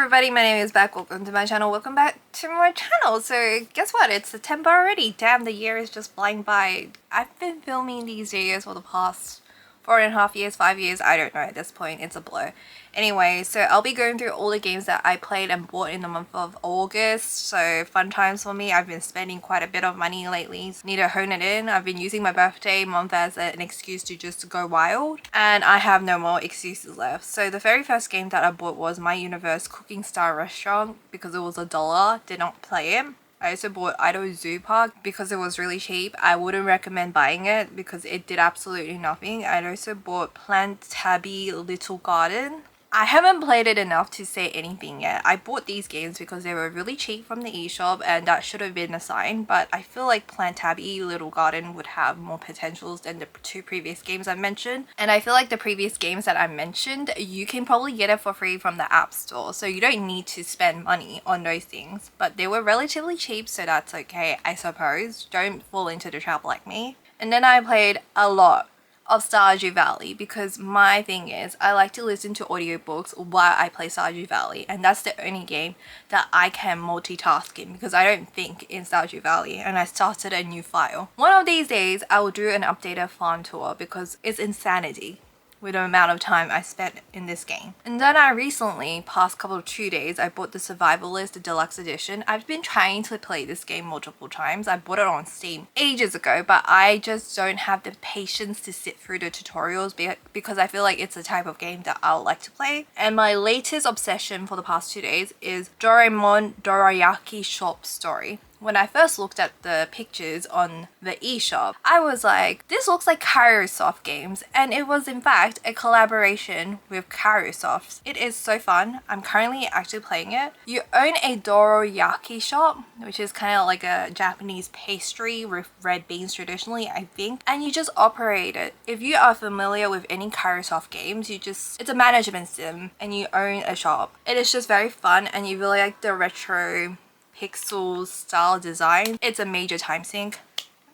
everybody, my name is Beck. Welcome to my channel. Welcome back to my channel. So guess what? It's September already. Damn, the year is just flying by. I've been filming these videos for the past 4.5 years, 5 years. I don't know at this point. It's a blur. Anyway, so I'll be going through all the games that I played and bought in the month of August. So fun times for me. I've been spending quite a bit of money lately. Need to hone it in. I've been using my birthday month as an excuse to just go wild. And I have no more excuses left. So the very first game that I bought was My Universe Cooking Star Restaurant because it was $1. Did not play it. I also bought Idle Zoo Park because it was really cheap. I wouldn't recommend buying it because it did absolutely nothing. I also bought Plantabby Little Garden. I haven't played it enough to say anything yet. I bought these games because they were really cheap from the eShop and that should have been a sign, but I feel like Plantabby Little Garden would have more potentials than the two previous games I mentioned. And I feel like the previous games that I mentioned, you can probably get it for free from the App Store, so you don't need to spend money on those things. But they were relatively cheap, so that's okay, I suppose. Don't fall into the trap like me. And then I played a lot of Stardew Valley because my thing is I like to listen to audiobooks while I play Stardew Valley, and that's the only game that I can multitask in because I don't think in Stardew Valley, and I started a new file. One of these days I will do an updated farm tour because it's insanity with the amount of time I spent in this game. And then I recently, past couple of 2 days, I bought the Survivalist Deluxe Edition. I've been trying to play this game multiple times. I bought it on Steam ages ago, but I just don't have the patience to sit through the tutorials because I feel like it's the type of game that I would like to play. And my latest obsession for the past 2 days is Doraemon Dorayaki Shop Story. When I first looked at the pictures on the eShop, I was like, this looks like Kairosoft games, and it was in fact a collaboration with Kairosoft. It is so fun. I'm currently actually playing it. You own a dorayaki shop, which is kind of like a Japanese pastry with red beans traditionally, I think, and you just operate it. If you are familiar with any Kairosoft games, it's a management sim and you own a shop. It is just very fun and you really like the retro pixel style design. It's a major time sink.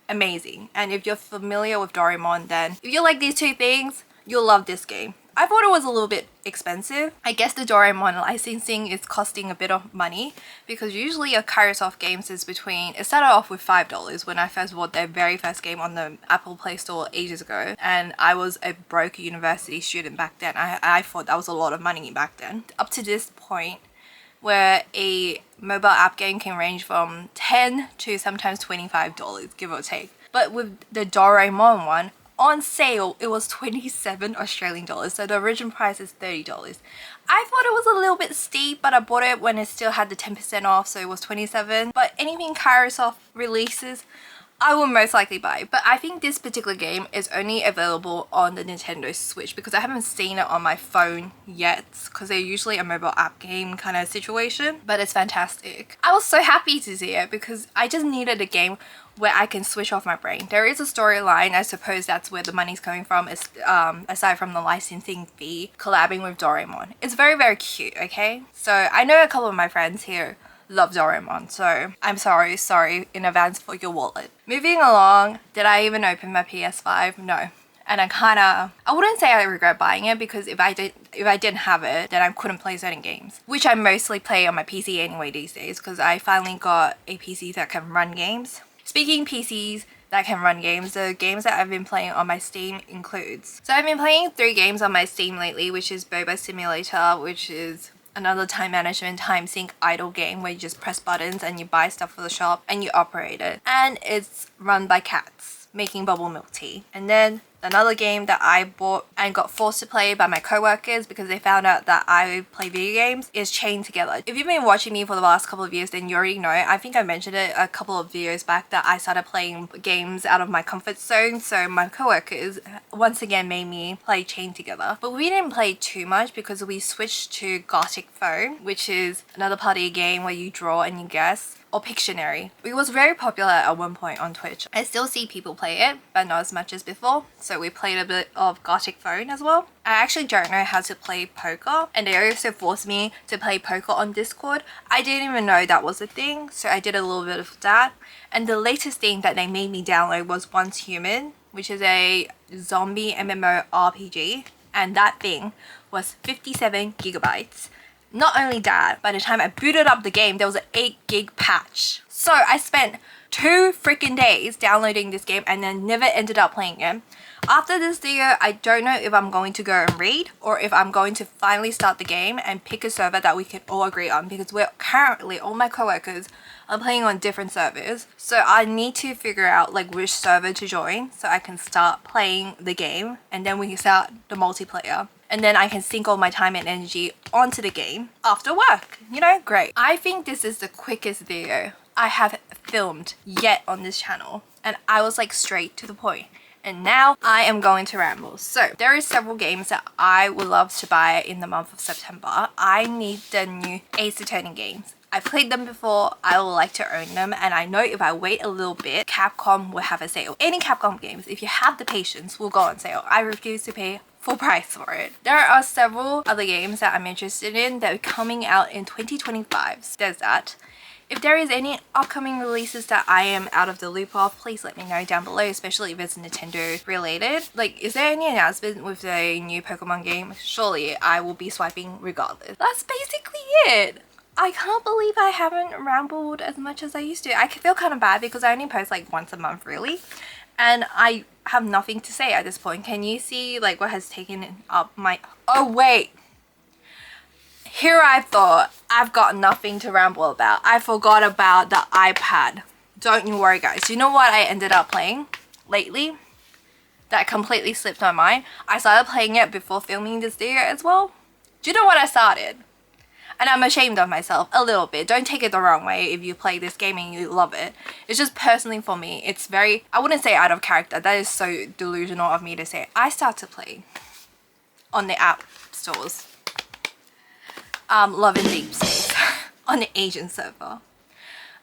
Amazing. And if you're familiar with Doraemon, then if you like these two things, you'll love this game. I thought it was a little bit expensive. I guess the Doraemon licensing is costing a bit of money because usually a Kairosoft games is it started off with $5 when I first bought their very first game on the Apple Play Store ages ago, and I was a broke university student back then. I thought that was a lot of money back then. Up to this point, where a mobile app game can range from $10 to sometimes $25, give or take. But with the Doraemon one, on sale, it was 27 Australian dollars, so the original price is $30. I thought it was a little bit steep, but I bought it when it still had the 10% off, so it was 27. But anything Kairosoft releases, I will most likely buy. But I think this particular game is only available on the Nintendo Switch because I haven't seen it on my phone yet because they're usually a mobile app game kind of situation. But it's fantastic. I was so happy to see it because I just needed a game where I can switch off my brain. There is a storyline. I suppose that's where the money's coming from, is aside from the licensing fee, collabing with Doraemon. It's very, very cute, okay? So I know a couple of my friends here love Doraemon, so I'm sorry in advance for your wallet. Moving along, did I even open my PS5? No. And I wouldn't say I regret buying it because if I didn't have it, then I couldn't play certain games, which I mostly play on my PC anyway these days because I finally got a PC that can run games. Speaking PCs that can run games, the games that I've been playing on my Steam includes. So I've been playing 3 games on my Steam lately, which is Boba Simulator, which is another time management time sink idle game where you just press buttons and you buy stuff for the shop and you operate it, and it's run by cats making bubble milk tea. And then another game that I bought and got forced to play by my co-workers because they found out that I play video games is Chained Together. If you've been watching me for the last couple of years, then you already know. I think I mentioned it a couple of videos back that I started playing games out of my comfort zone. So my co-workers once again made me play Chained Together. But we didn't play too much because we switched to Gothic Phone, which is another party game where you draw and you guess, or Pictionary. It was very popular at one point on Twitch. I still see people play it, but not as much as before. So we played a bit of Gothic Phone as well. I actually don't know how to play poker, and they also forced me to play poker on Discord. I didn't even know that was a thing, so I did a little bit of that. And the latest thing that they made me download was Once Human, which is a zombie MMORPG, and that thing was 57 gigabytes. Not only that, by the time I booted up the game, there was an 8 gig patch. So I spent 2 freaking days downloading this game and then never ended up playing it. After this video, I don't know if I'm going to go and read or if I'm going to finally start the game and pick a server that we can all agree on, because we're currently, all my coworkers are playing on different servers. So I need to figure out like which server to join so I can start playing the game, and then we can start the multiplayer. And then I can sink all my time and energy onto the game after work. You know, great. I think this is the quickest video I have filmed yet on this channel. And I was like straight to the point. And now I am going to ramble. So there is several games that I would love to buy in the month of September. I need the new Ace Attorney games. I've played them before, I would like to own them, and I know if I wait a little bit, Capcom will have a sale. Any Capcom games, if you have the patience, will go on sale. I refuse to pay full price for it. There are several other games that I'm interested in that are coming out in 2025. So there's that. If there is any upcoming releases that I am out of the loop of, please let me know down below, especially if it's Nintendo related. Like, is there any announcement with the new Pokemon game? Surely I will be swiping regardless. That's basically it. I can't believe I haven't rambled as much as I used to. I feel kind of bad because I only post like once a month really. And I have nothing to say at this point. Can you see like what has taken up my... Oh wait. Here I thought I've got nothing to ramble about. I forgot about the iPad. Don't you worry guys. You know what I ended up playing lately? That completely slipped my mind. I started playing it before filming this video as well. Do you know what I started? And I'm ashamed of myself a little bit. Don't take it the wrong way if you play this game and you love it. It's just personally for me, it's very, I wouldn't say out of character. That is so delusional of me to say. I start to play on the app stores. Love and Deep Space on the Asian server.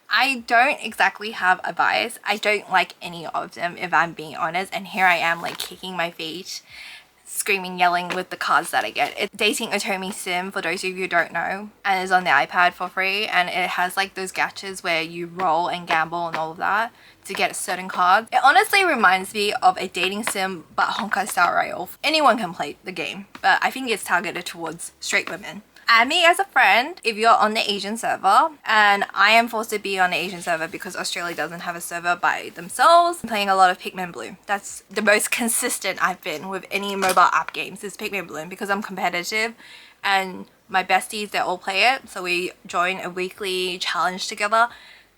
I don't exactly have a bias. I don't like any of them if I'm being honest. And here I am like kicking my feet, screaming, yelling with the cards that I get. It's Dating Otomi Sim, for those of you who don't know, and it's on the iPad for free, and it has like those gachas where you roll and gamble and all of that to get certain cards. It honestly reminds me of a dating sim but Honkai Star Rail. Anyone can play the game, but I think it's targeted towards straight women. Add me as a friend if you're on the Asian server, and I am forced to be on the Asian server because Australia doesn't have a server by themselves. I'm playing a lot of Pikmin Bloom. That's the most consistent I've been with any mobile app games is Pikmin Bloom, because I'm competitive and my besties, they all play it, so we join a weekly challenge together.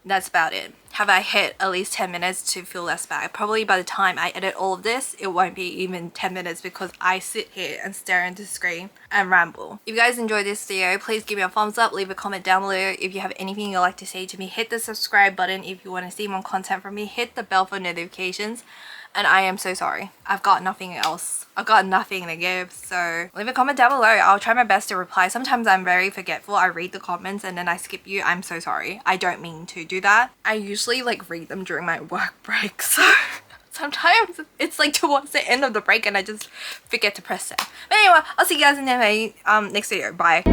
That's about it. Have I hit at least 10 minutes to feel less bad? Probably by the time I edit all of this, it won't be even 10 minutes because I sit here and stare into the screen and ramble. If you guys enjoyed this video, please give me a thumbs up, leave a comment down below. If you have anything you'd like to say to me, hit the subscribe button. If you want to see more content from me, hit the bell for notifications. And I am so sorry. I've got nothing else. I've got nothing to give. So leave a comment down below. I'll try my best to reply. Sometimes I'm very forgetful. I read the comments and then I skip you. I'm so sorry. I don't mean to do that. I usually like read them during my work break. So sometimes it's like towards the end of the break and I just forget to press send. But anyway, I'll see you guys in the next video. Bye.